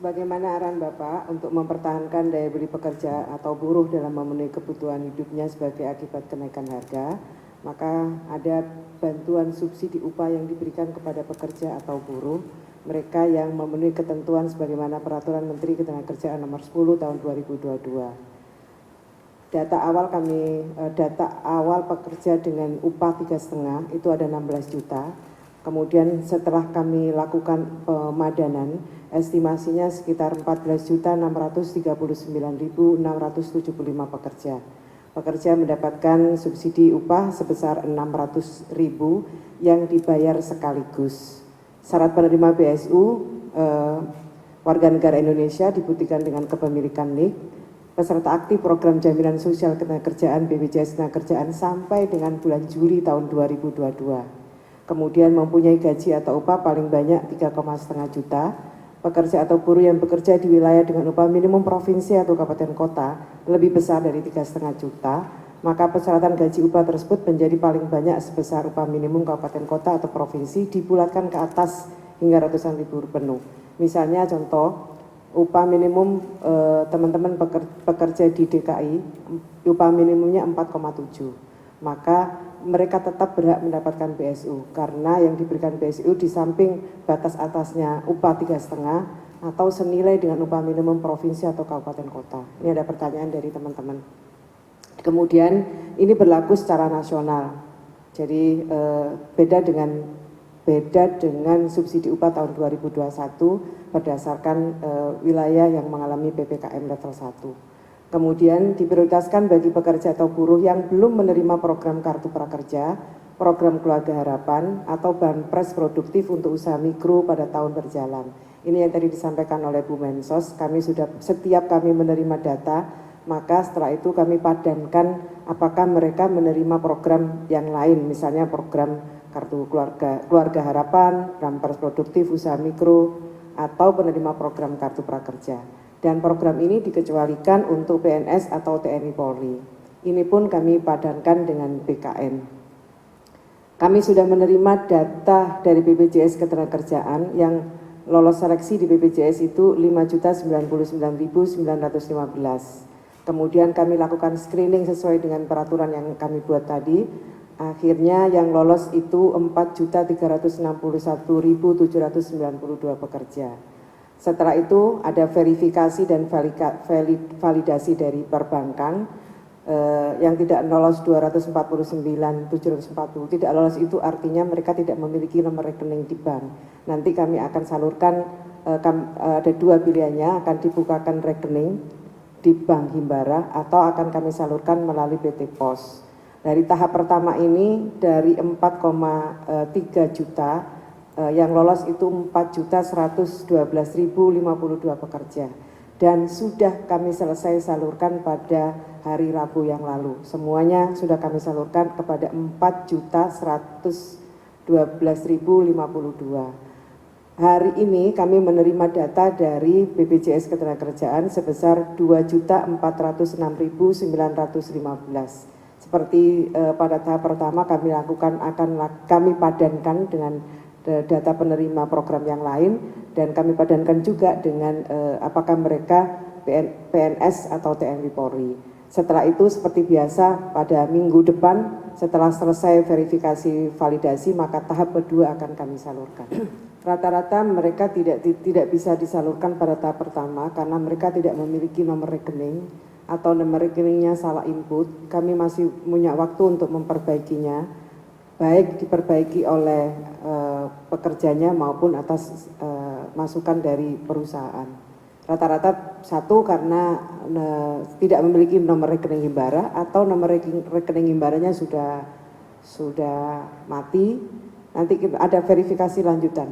Sebagaimana arahan Bapak untuk mempertahankan daya beli pekerja atau buruh dalam memenuhi kebutuhan hidupnya sebagai akibat kenaikan harga, maka ada bantuan subsidi upah yang diberikan kepada pekerja atau buruh, mereka yang memenuhi ketentuan sebagaimana Peraturan Menteri Ketenagakerjaan Nomor 10 Tahun 2022. Data awal pekerja dengan upah 3,5 itu ada 16 juta. Kemudian setelah kami lakukan pemadanan, estimasinya sekitar 14.639.675 pekerja. Pekerja mendapatkan subsidi upah sebesar 600.000 yang dibayar sekaligus. Syarat penerima BSU warga negara Indonesia dibuktikan dengan kepemilikan NIK, peserta aktif program jaminan sosial ketenagakerjaan BPJS Ketenagakerjaan sampai dengan bulan Juli tahun 2022. Kemudian mempunyai gaji atau upah paling banyak 3,5 juta, pekerja atau buruh yang bekerja di wilayah dengan upah minimum provinsi atau kabupaten kota lebih besar dari 3,5 juta, maka persyaratan gaji upah tersebut menjadi paling banyak sebesar upah minimum kabupaten kota atau provinsi dibulatkan ke atas hingga ratusan ribu penuh. Misalnya contoh, upah minimum teman-teman pekerja di DKI, upah minimumnya 4,7, maka mereka tetap berhak mendapatkan BSU karena yang diberikan BSU di samping batas atasnya upah 3,5 atau senilai dengan upah minimum provinsi atau kabupaten kota. Ini ada pertanyaan dari teman-teman. Kemudian ini berlaku secara nasional. Jadi beda dengan subsidi upah tahun 2021 berdasarkan wilayah yang mengalami PPKM level 1. Kemudian diprioritaskan bagi pekerja atau buruh yang belum menerima program Kartu Prakerja, program Keluarga Harapan, atau Banpres Produktif untuk usaha mikro pada tahun berjalan. Ini yang tadi disampaikan oleh Bu Mensos, setiap kami menerima data, maka setelah itu kami padankan apakah mereka menerima program yang lain, misalnya program Kartu Keluarga Harapan, Banpres Produktif, usaha mikro, atau penerima program Kartu Prakerja. Dan program ini dikecualikan untuk PNS atau TNI Polri. Ini pun kami padankan dengan BKN. Kami sudah menerima data dari BPJS Ketenagakerjaan yang lolos seleksi di BPJS itu 5.099.915. Kemudian kami lakukan screening sesuai dengan peraturan yang kami buat tadi. Akhirnya yang lolos itu 4.361.792 pekerja. Setelah itu ada verifikasi dan validasi dari perbankan yang tidak lolos 249.740. Tidak lolos itu artinya mereka tidak memiliki nomor rekening di bank. Nanti kami akan salurkan, ada dua pilihannya, akan dibukakan rekening di Bank Himbara atau akan kami salurkan melalui PT Pos. Dari tahap pertama ini dari 4,3 juta yang lolos itu 4.112.052 pekerja dan sudah kami selesai salurkan pada hari Rabu yang lalu. Semuanya sudah kami salurkan kepada 4.112.052. Hari ini kami menerima data dari BPJS Ketenagakerjaan sebesar 2.406.915. Seperti pada tahap pertama kami lakukan kami padankan dengan data penerima program yang lain dan kami padankan juga dengan apakah mereka PNS atau TNI Polri. Setelah itu seperti biasa pada minggu depan setelah selesai verifikasi validasi maka tahap kedua akan kami salurkan. Rata-rata mereka tidak bisa disalurkan pada tahap pertama karena mereka tidak memiliki nomor rekening atau nomor rekeningnya salah input. Kami masih punya waktu untuk memperbaikinya, baik diperbaiki oleh pekerjanya maupun atas masukan dari perusahaan. Rata-rata satu karena tidak memiliki nomor rekening Himbara atau nomor rekening Himbaranya sudah mati. Nanti ada verifikasi lanjutan.